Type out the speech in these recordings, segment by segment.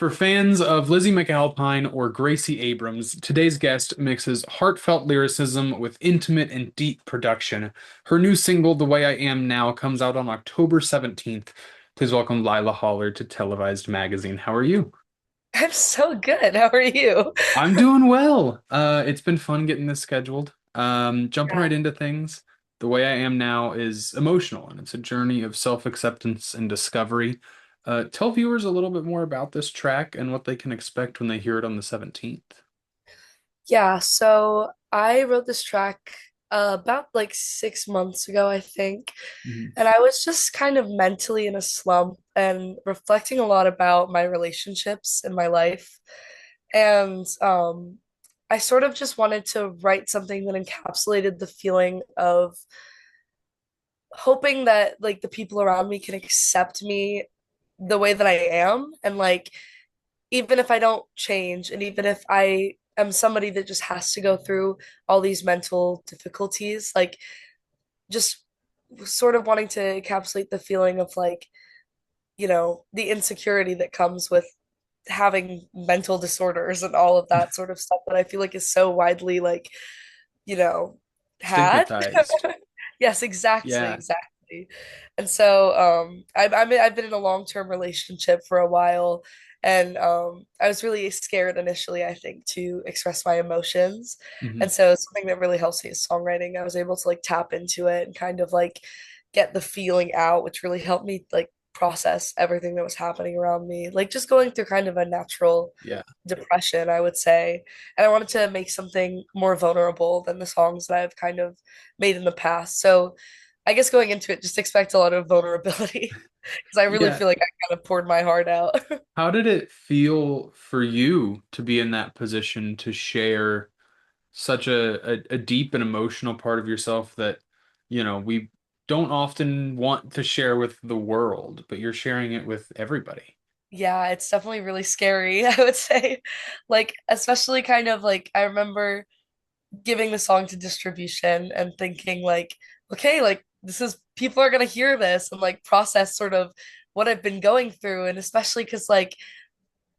For fans of Lizzie McAlpine or Gracie Abrams, today's guest mixes heartfelt lyricism with intimate and deep production. Her new single, The Way I Am Now, comes out on October 17th. Please welcome Lila Holler to Televised magazine. How are you? I'm so good. How are you? I'm doing well. It's been fun getting this scheduled. Jumping Yeah. right into things. The Way I Am Now is emotional, and it's a journey of self-acceptance and discovery. Tell viewers a little bit more about this track and what they can expect when they hear it on the 17th. Yeah, so I wrote this track about like 6 months ago, I think. Mhm. And I was just kind of mentally in a slump and reflecting a lot about my relationships in my life. And I sort of just wanted to write something that encapsulated the feeling of hoping that like the people around me can accept me the way that I am, and like even if I don't change, and even if I am somebody that just has to go through all these mental difficulties, like just sort of wanting to encapsulate the feeling of like, the insecurity that comes with having mental disorders and all of that sort of stuff that I feel like is so widely like, you know, had. Stigmatized. Yes, exactly, Yeah. exactly. And so I've been in a long-term relationship for a while, and I was really scared initially, I think, to express my emotions. Mhm. And so something that really helps me is songwriting. I was able to like tap into it and kind of like get the feeling out, which really helped me like process everything that was happening around me. Like just going through kind of a natural Yeah. depression, I would say. And I wanted to make something more vulnerable than the songs that I've kind of made in the past. So I guess going into it, just expect a lot of vulnerability because I really Yeah. feel like I kind of poured my heart out. How did it feel for you to be in that position to share such a deep and emotional part of yourself that, we don't often want to share with the world, but you're sharing it with everybody. Yeah, it's definitely really scary, I would say. Like, especially kind of like I remember giving the song to distribution and thinking like, okay, like this is people are gonna hear this and like process sort of what I've been going through. And especially because like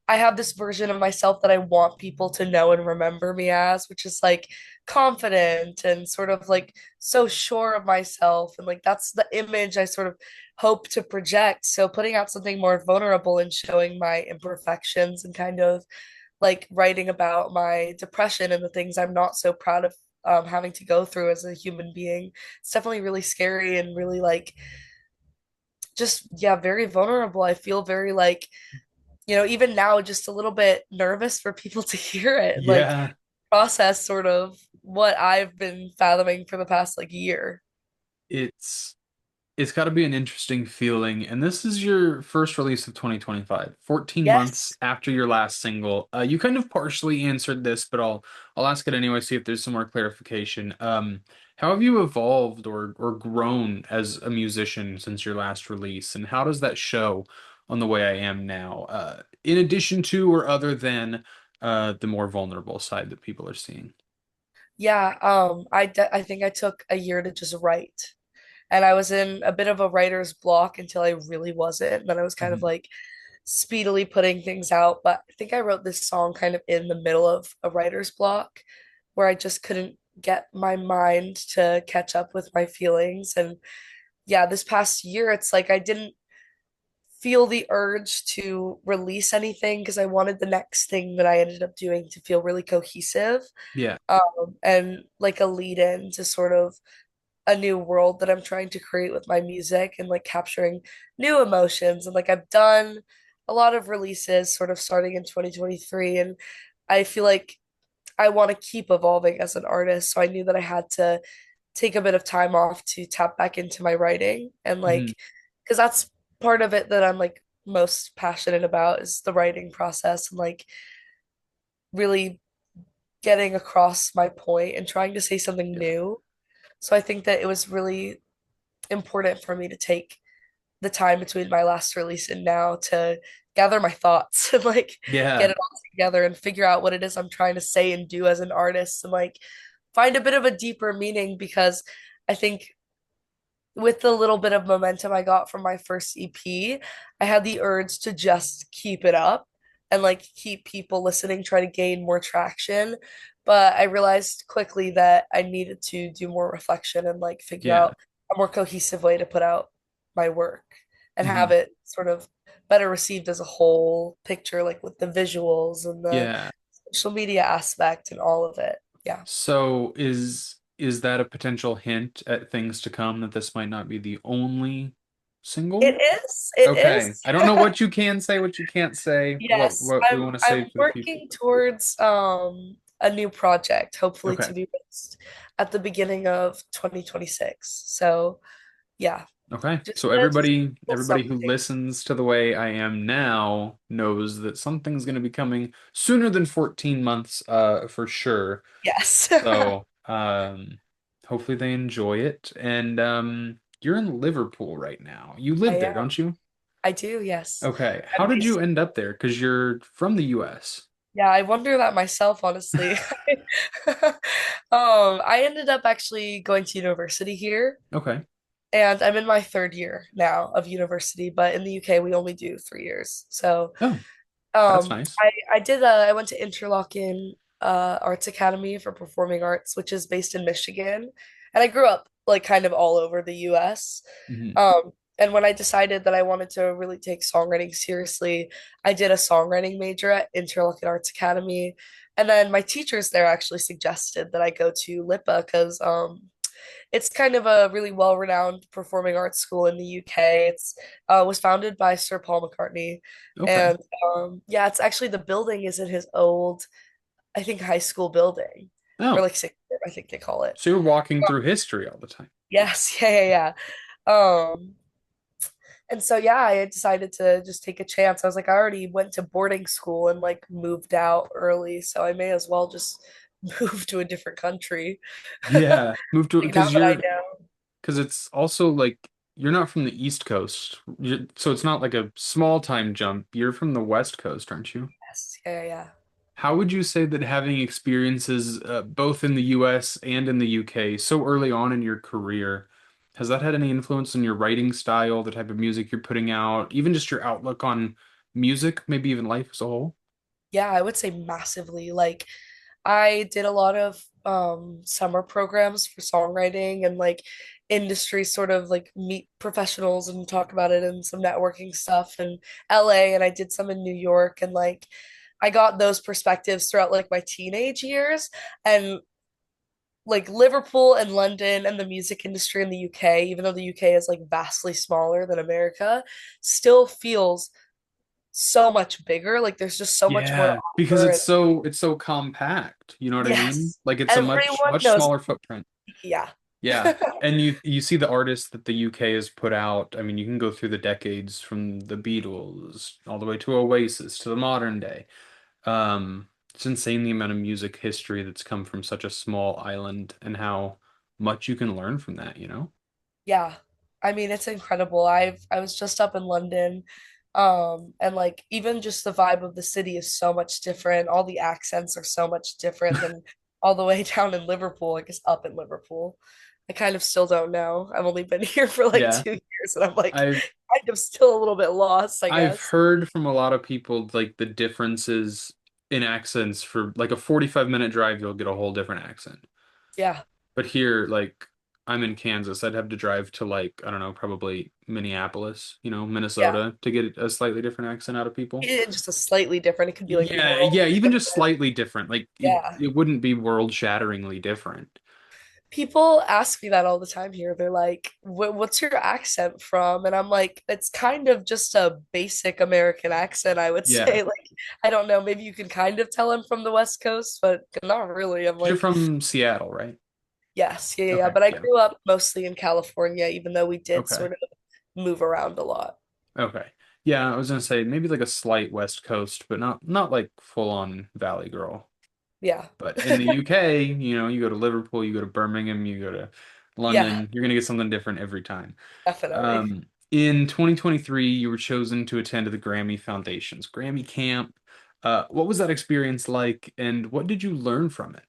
I have this version of myself that I want people to know and remember me as, which is like confident and sort of like so sure of myself. And like that's the image I sort of hope to project. So putting out something more vulnerable and showing my imperfections and kind of like writing about my depression and the things I'm not so proud of having to go through as a human being. It's definitely really scary and really like just, yeah, very vulnerable. I feel very like, even now, just a little bit nervous for people to hear it, like Yeah. process sort of what I've been fathoming for the past like year. It's it's got to be an interesting feeling. And this is your first release of 2025, 14 months Yes. after your last single. You kind of partially answered this, but I'll ask it anyway, see if there's some more clarification. How have you evolved or grown as a musician since your last release? And how does that show on the way I am now? In addition to or other than the more vulnerable side that people are seeing? Yeah, I think I took a year to just write. And I was in a bit of a writer's block until I really wasn't. And then I was kind of Mhm. like speedily putting things out. But I think I wrote this song kind of in the middle of a writer's block where I just couldn't get my mind to catch up with my feelings. And yeah, this past year, it's like I didn't feel the urge to release anything because I wanted the next thing that I ended up doing to feel really cohesive, Yeah. and like a lead in to sort of a new world that I'm trying to create with my music and like capturing new emotions. And like I've done a lot of releases sort of starting in 2023, and I feel like I want to keep evolving as an artist. So I knew that I had to take a bit of time off to tap back into my writing and Mhm. like because that's part of it that I'm like most passionate about is the writing process and like really getting across my point and trying to say something Yeah. new. So I think that it was really important for me to take the time between my last release and now to gather my thoughts and like get Yeah. it all together and figure out what it is I'm trying to say and do as an artist and like find a bit of a deeper meaning because I think with the little bit of momentum I got from my first EP, I had the urge to just keep it up and like keep people listening, try to gain more traction. But I realized quickly that I needed to do more reflection and like figure Yeah. out a more cohesive way to put out my work and have Hmm. it sort of better received as a whole picture, like with the visuals and the Yeah. social media aspect and all of it. Yeah. So is that a potential hint at things to come that this might not be the only It single? is. It Okay. is. I don't know what you can say, what you can't say, Yes, what we want to I'm save for the future. working towards a new project, hopefully to Okay. be released at the beginning of 2026. So yeah, Okay. just So just a little everybody who something. listens to the way I am now knows that something's going to be coming sooner than 14 months for sure. Yes. So, hopefully they enjoy it. And you're in Liverpool right now. You I live there, am. don't you? I do, yes. Okay. How I'm did you based. end up there? Because you're from the US. Yeah, I wonder that myself, honestly. I ended up actually going to university here, Okay. and I'm in my third year now of university, but in the UK we only do 3 years. So Oh, that's nice. I went to Interlochen Arts Academy for Performing Arts, which is based in Michigan, and I grew up like kind of all over the US. Hmm. And when I decided that I wanted to really take songwriting seriously, I did a songwriting major at Interlochen Arts Academy, and then my teachers there actually suggested that I go to LIPA because it's kind of a really well-renowned performing arts school in the UK. It's was founded by Sir Paul McCartney, Okay. and yeah, it's actually the building is in his old, I think, high school building, or Oh, like sixth year, I think they call it. so you're walking through history all the time. Yes, yeah. And so yeah, I had decided to just take a chance. I was like, I already went to boarding school and like moved out early, so I may as well just move to a different country. Yeah. Move to Like now that I know. because it's also like you're not from the East Coast. So it's not like a small time jump. You're from the West Coast, aren't you? Yes, yeah. How would you say that having experiences both in the US and in the UK so early on in your career, has that had any influence on your writing style, the type of music you're putting out, even just your outlook on music, maybe even life as a whole? Yeah, I would say massively. Like I did a lot of summer programs for songwriting and like industry sort of like meet professionals and talk about it and some networking stuff in LA, and I did some in New York, and like I got those perspectives throughout like my teenage years, and like Liverpool and London and the music industry in the UK, even though the UK is like vastly smaller than America, still feels so much bigger. Like there's just so much more to Yeah, because offer. And it's so compact. You know what I mean? yes, Like it's a everyone much knows. smaller footprint. Yeah. Yeah. And you see the artists that the UK has put out. I mean, you can go through the decades from the Beatles all the way to Oasis to the modern day. It's insane the amount of music history that's come from such a small island and how much you can learn from that, you know? Yeah. I mean, it's incredible. I was just up in London, and like even just the vibe of the city is so much different. All the accents are so much different than all the way down in Liverpool, I guess up in Liverpool. I kind of still don't know. I've only been here for like Yeah. 2 years, and I'm like I've kind of still a little bit lost, I I've guess. heard from a lot of people like the differences in accents for like a 45-minute drive, you'll get a whole different accent. Yeah. But here, like I'm in Kansas, I'd have to drive to like, I don't know, probably Minneapolis, Yeah. Minnesota to get a slightly different accent out of people. It's just a slightly different. It could be like Yeah, yeah, worlds even just different. slightly different. Like Yeah. it wouldn't be world-shatteringly different. People ask me that all the time here. They're like, What's your accent from?" And I'm like, "It's kind of just a basic American accent, I would Yeah. say." Like, I don't know, maybe you can kind of tell I'm from the West Coast, but not really. I'm 'Cause you're like, from Seattle, right? yes, yeah. Okay, But I yeah. grew up mostly in California, even though we did Okay. sort of move around a lot. Okay. Yeah, I was gonna say maybe like a slight West Coast, but not like full on Valley Girl. Yeah. But in the UK, you go to Liverpool, you go to Birmingham, you go to Yeah, London, you're gonna get something different every time. definitely. In 2023, you were chosen to attend the Grammy Foundation's Grammy Camp. What was that experience like, and what did you learn from it?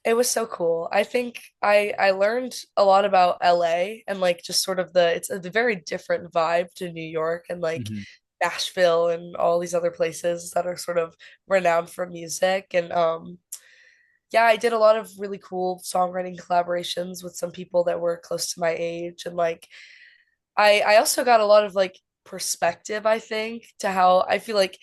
It was so cool. I think I learned a lot about LA and like just sort of the it's a very different vibe to New York, and like Mhm. Nashville and all these other places that are sort of renowned for music. And yeah, I did a lot of really cool songwriting collaborations with some people that were close to my age. And like I also got a lot of like perspective, I think, to how I feel like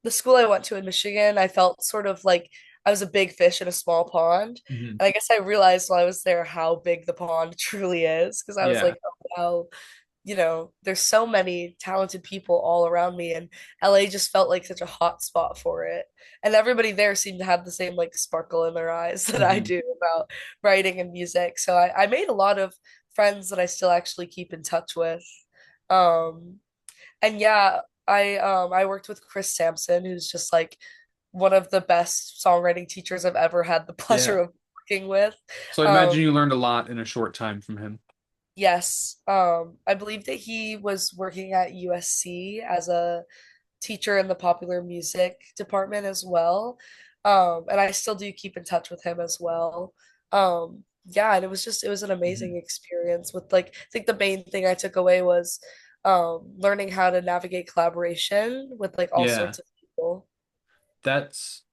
the school I went to in Michigan, I felt sort of like I was a big fish in a small pond. Hmm. And I guess I realized while I was there how big the pond truly is because I was Yeah. like, oh wow, there's so many talented people all around me, and LA just felt like such a hot spot for it. And everybody there seemed to have the same like sparkle in their eyes that I Hmm. do about writing and music. So I made a lot of friends that I still actually keep in touch with. Um, and yeah, I worked with Chris Sampson, who's just like one of the best songwriting teachers I've ever had the pleasure Yeah. of working with. So I Um, imagine you learned a lot in a short time from him. yes, I believe that he was working at USC as a teacher in the popular music department as well. And I still do keep in touch with him as well. Yeah, and it was an amazing Hmm. experience with like I think the main thing I took away was learning how to navigate collaboration with like all Yeah. sorts of people. That's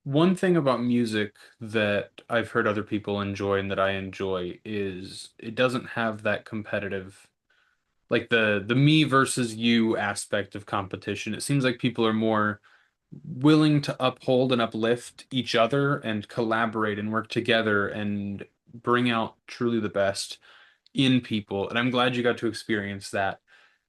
one thing about music that I've heard other people enjoy and that I enjoy is it doesn't have that competitive, like the me versus you aspect of competition. It seems like people are more willing to uphold and uplift each other and collaborate and work together and bring out truly the best in people. And I'm glad you got to experience that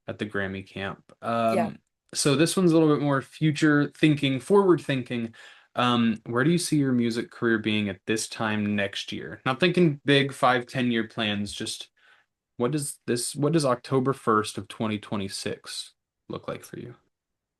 at the Grammy camp. Yeah. So this one's a little bit more future thinking, forward thinking. Where do you see your music career being at this time next year? Not thinking big 5, 10 year plans, just what does October 1st of 2026 look like for you?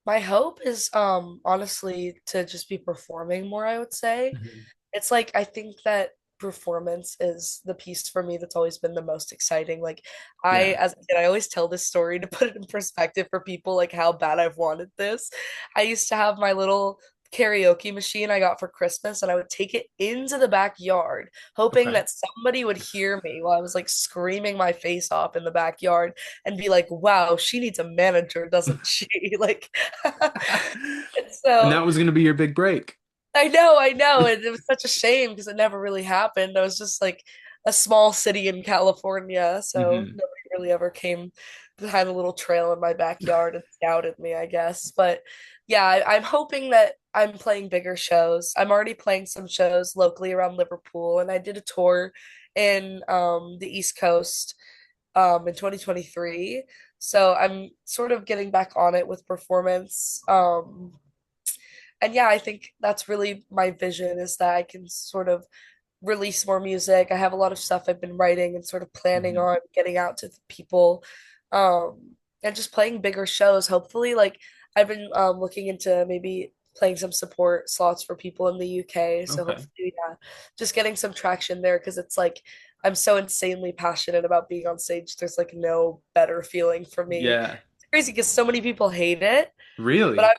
My hope is honestly to just be performing more, I would say. Mhm. It's like I think that performance is the piece for me that's always been the most exciting. Like Yeah. as a kid, I always tell this story to put it in perspective for people like how bad I've wanted this. I used to have my little karaoke machine I got for Christmas, and I would take it into the backyard, hoping Okay. that somebody would hear me while I was like screaming my face off in the backyard and be like, wow, she needs a manager, doesn't she? Like, and And so that was going to be your big break. I know. It was such a shame because it never really happened. I was just like a small city in California, so Hmm. nobody really ever came behind a little trail in my backyard and scouted me, I guess. But yeah, I'm hoping that I'm playing bigger shows. I'm already playing some shows locally around Liverpool, and I did a tour in the East Coast in 2023. So I'm sort of getting back on it with performance. And yeah, I think that's really my vision is that I can sort of release more music. I have a lot of stuff I've been writing and sort of planning Hmm. on getting out to people, and just playing bigger shows. Hopefully, like I've been looking into maybe playing some support slots for people in the UK. So Okay. hopefully, yeah, just getting some traction there because it's like I'm so insanely passionate about being on stage. There's like no better feeling for me. Yeah. It's crazy because so many people hate it, but Really?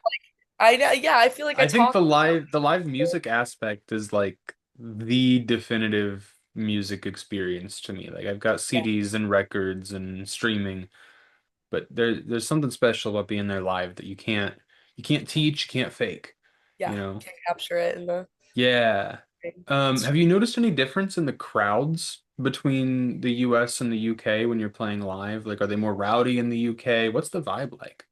I know, yeah, I feel like I I think talk to so the live many people. music aspect is like the definitive music experience to me. Like I've got Yeah, CDs and records and streaming, but there's something special about being there live that you can't teach, you can't fake, you yeah, know? can't capture it in the Yeah. Have you stream. noticed any difference in the crowds between the US and the UK when you're playing live? Like, are they more rowdy in the UK? What's the vibe like?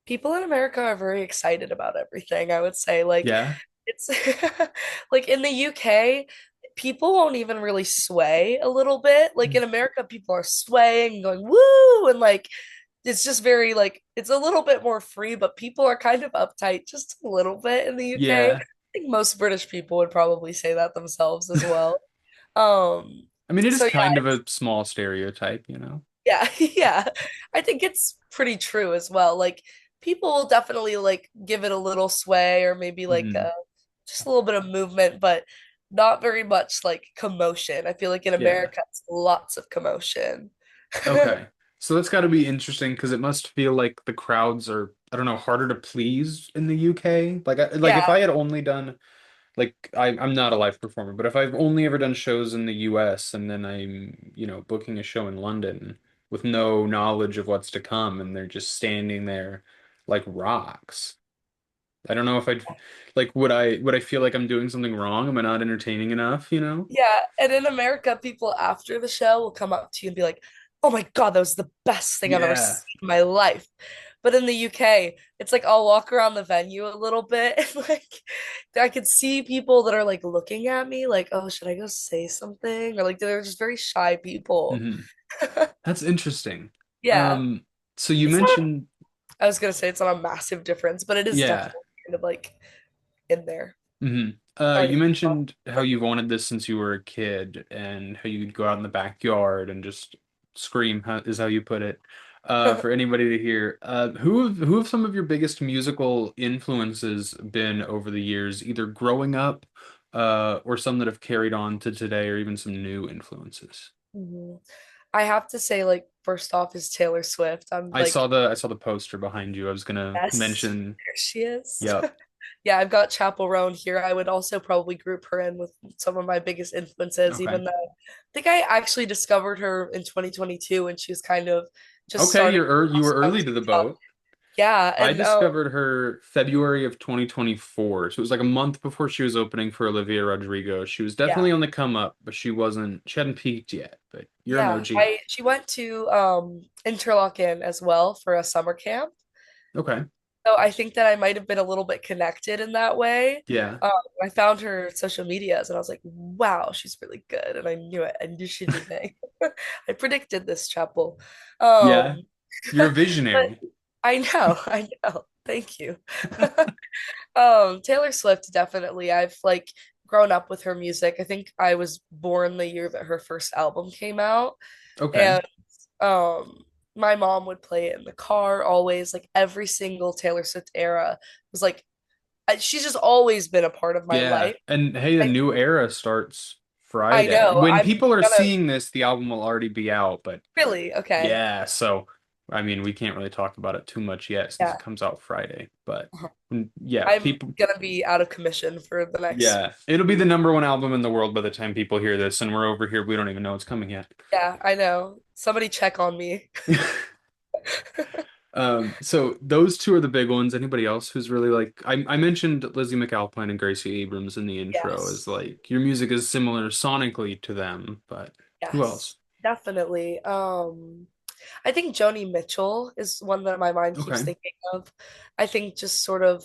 People in America are very excited about everything, I would say. Like Yeah. it's like in the UK, people won't even really sway a little bit. Like in America, people are swaying, going woo, and like it's just very like it's a little bit more free, but people are kind of uptight just a little bit in the UK. I Yeah. think most British people would probably say that themselves as well. Um, I mean, it is so kind yeah, of a small stereotype, you know? yeah, yeah. I think it's pretty true as well. Like people will definitely like give it a little sway or maybe like Hmm. just a little bit of movement, but not very much like commotion. I feel like in Yeah. America it's lots of commotion. Okay. So that's got to be interesting because it must feel like the crowds are, I don't know, harder to please in the UK. Like if Yeah, I had only done like I'm not a live performer, but if I've only ever done shows in the US and then I'm, booking a show in London with no knowledge of what's to come and they're just standing there like rocks. I don't know if I'd like would I feel like I'm doing something wrong? Am I not entertaining enough, you know? Yeah, and in America, people after the show will come up to you and be like, "Oh my God, that was the best thing I've ever Yeah. seen in my life." But in the UK, it's like I'll walk around the venue a little bit and like I could see people that are like looking at me like, "Oh, should I go say something?" Or like they're just very shy people. Hmm. That's interesting. Yeah. Um, so you It's not, mentioned, I was gonna say it's not a massive difference, but it is yeah. definitely kind of like in there. Hmm. Sorry to You cut mentioned how you you wanted this since you were a kid and how you'd go out in the backyard and just scream, is how you put it, off. for anybody to hear. Who have some of your biggest musical influences been over the years, either growing up, or some that have carried on to today, or even some new influences? Mhm. I have to say, like, first off is Taylor Swift. I'm like, I saw the poster behind you. I was gonna yes, mention, there she is. yep. Yeah, I've got Chappell Roan here. I would also probably group her in with some of my biggest influences, Okay. even though I think I actually discovered her in 2022 when she was kind of just Okay, starting to you were blossom on early to the TikTok. boat. Yeah, I and discovered her February of 2024. So it was like a month before she was opening for Olivia Rodrigo. She was yeah, definitely on the come up, but she hadn't peaked yet. But you're an yeah. OG. I She went to Interlochen as well for a summer camp. Okay. So I think that I might have been a little bit connected in that way. Yeah. I found her social medias and I was like, wow, she's really good. And I knew it. I knew she'd be big. I predicted this, Chapel. Yeah. Um, You're a but visionary. I know. Thank you. Taylor Swift, definitely. I've like grown up with her music. I think I was born the year that her first album came out. Okay. And um my mom would play it in the car always, like every single Taylor Swift era was like she's just always been a part of my Yeah. life. And hey, the I, new era starts I Friday. know. When I'm people are gonna seeing this, the album will already be out, but really okay. yeah, so I mean, we can't really talk about it too much yet since Yeah. it comes out Friday. But Uh-huh. yeah, I'm people, gonna be out of commission for the next yeah, it'll be the week. number one album in the world by the time people hear this, and we're over here, we don't even know it's coming yet. Yeah, I know. Somebody check on me. So those two are the big ones. Anybody else who's really like I mentioned Lizzie McAlpine and Gracie Abrams in the intro as Yes. like your music is similar sonically to them, but who Yes. else? Definitely. I think Joni Mitchell is one that my mind keeps Okay. thinking of. I think just sort of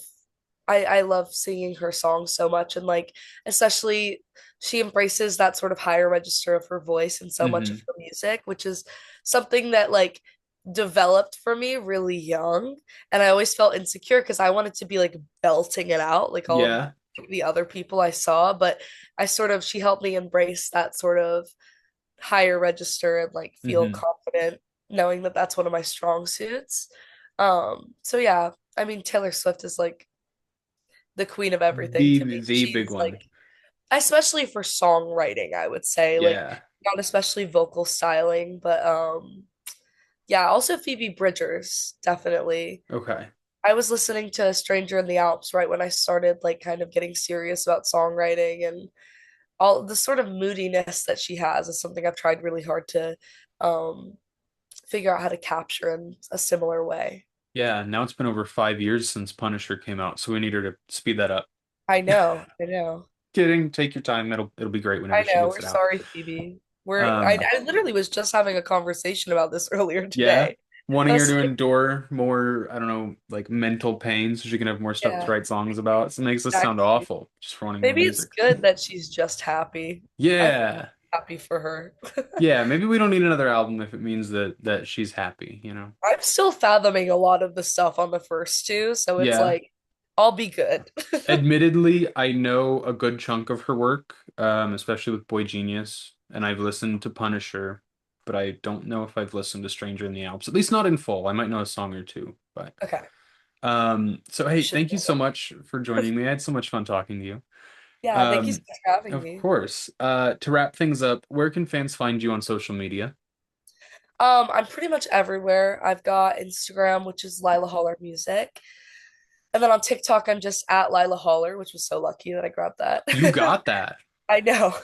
I love singing her songs so much and like especially she embraces that sort of higher register of her voice in so much of Hmm. her music, which is something that like developed for me really young. And I always felt insecure because I wanted to be like belting it out like all of Yeah. the other people I saw, but I sort of she helped me embrace that sort of higher register and like feel Hmm. confident knowing that that's one of my strong suits. So yeah, I mean Taylor Swift is like the queen of everything to me. The big She's one. like especially for songwriting, I would say, like Yeah. not especially vocal styling, but yeah, also Phoebe Bridgers, definitely. Okay. I was listening to Stranger in the Alps right when I started like kind of getting serious about songwriting and all the sort of moodiness that she has is something I've tried really hard to um figure out how to capture in a similar way. Yeah, now it's been over 5 years since Punisher came out, so we need her to speed that up. I know, I know, Kidding, take your time. It'll be great whenever I she know. gets We're it out. sorry, Phoebe. Um, I literally was just having a conversation about this earlier yeah, today. I wanting her was to like, endure more, I don't know, like mental pain so she can have more stuff to yeah, write songs about. So it makes us sound exactly. awful just for wanting more Maybe it's music. good that she's just happy. I'm Yeah. happy for her. Yeah, maybe we don't need another album if it means that she's happy, you know? I'm still fathoming a lot of the stuff on the first two, so it's Yeah. like I'll be good. Admittedly, I know a good chunk of her work, especially with Boy Genius, and I've listened to Punisher, but I don't know if I've listened to Stranger in the Alps, at least not in full. I might know a song or two, but Okay, so you hey, should thank you do so it. much for joining me. I had so much fun talking to you. Yeah, thank you so Um, much for having of me. course. To wrap things up, where can fans find you on social media? I'm pretty much everywhere. I've got Instagram, which is Lila Holler Music. And then on TikTok, I'm just at Lila Holler, which was so lucky that I grabbed that. You got that. I know.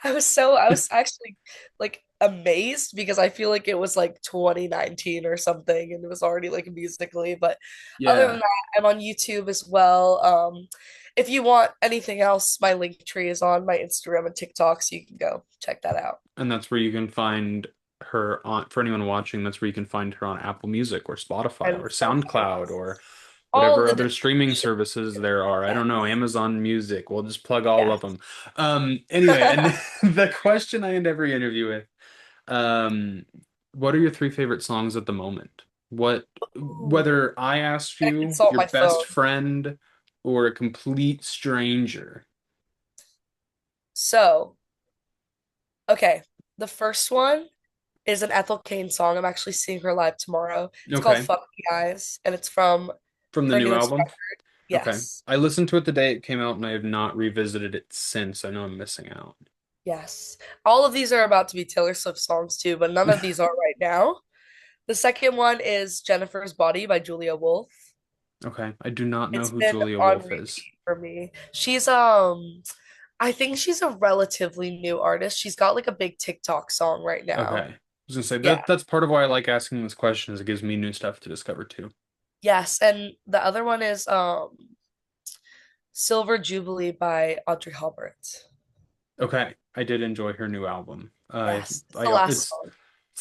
I was actually like amazed because I feel like it was like 2019 or something and it was already like musically. But other than Yeah. that, I'm on YouTube as well. If you want anything else, my link tree is on my Instagram and TikTok, so you can go check that out. And that's where you can find her on, for anyone watching, that's where you can find her on Apple Music or Spotify And or Spotify, SoundCloud yes. or All whatever the other different streaming streaming. services there are. I don't know, Yes. Amazon Music. We'll just plug all of Yes. them. Anyway, and the question I end every interview with, um, what are your three favorite songs at the moment? What, Ooh, whether I asked I you, consult your my best phone. friend, or a complete stranger. So, okay. The first one is an Ethel Cain song. I'm actually seeing her live tomorrow. It's called Okay, Fuck Me Eyes, and it's from from the her new newest album. record. Okay. Yes. I listened to it the day it came out and I have not revisited it since. I know I'm missing out. Yes. All of these are about to be Taylor Swift songs too, but none of these are right now. The second one is Jennifer's Body by Julia Wolf. Okay. I do not know It's who been Julia on Wolf is. repeat for me. She's I think she's a relatively new artist. She's got like a big TikTok song right Okay. now. I was gonna say Yeah. that's part of why I like asking this question is it gives me new stuff to discover too. Yes, and the other one is Silver Jubilee by Audrey Hopbert. Okay. I did enjoy her new album. Yes, it's the last It's song.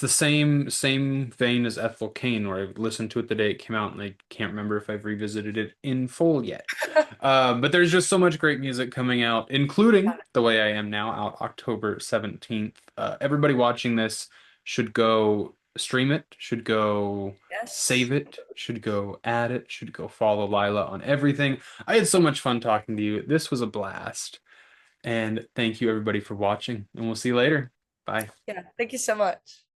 the same vein as Ethel Cain, where I listened to it the day it came out, and I can't remember if I've revisited it in full yet. But there's just so much great music coming out, including The Way I Am Now, out October 17th. Everybody watching this should go stream it, should go Yes. save it, should go add it, should go follow Lila on everything. I had so much fun talking to you. This was a blast. And thank you everybody for watching, and we'll see you later. Bye. Yeah, thank you so much.